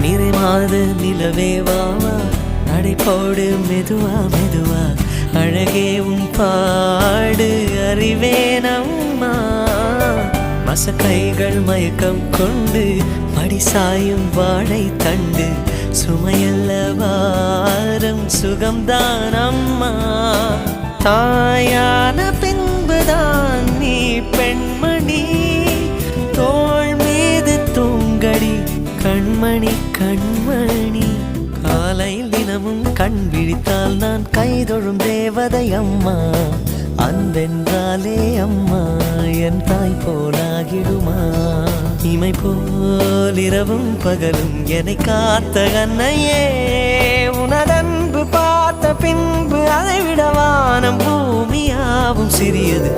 நிறைமாத நிலவே வாவா நடைபோடு மெதுவா மெதுவா அழகே உன் பாடு அறிவேனம்மா மசக்கைகள் மயக்கம் கொண்டு மடிசாயும் வாழை தண்டு சுமையல்ல வாரம் சுகம்தான் அம்மா தாயான பின்புதான் நீ பெண்மணி தோள் மீது தூங்கடி கண்மணி கண்மணி காலையில் தினமும் கண் விழித்தால் நான் கைதொழும் தேவதை அம்மா அன்பென்றாலே அம்மா என் தாய் போலாகிடுமா இமை போல் இரவும் பகலும் என்னை காத்த கண்ணையே உனதன்பு பார்த்த பின்பு அதை விட வானம் பூமியாவும் சிறியது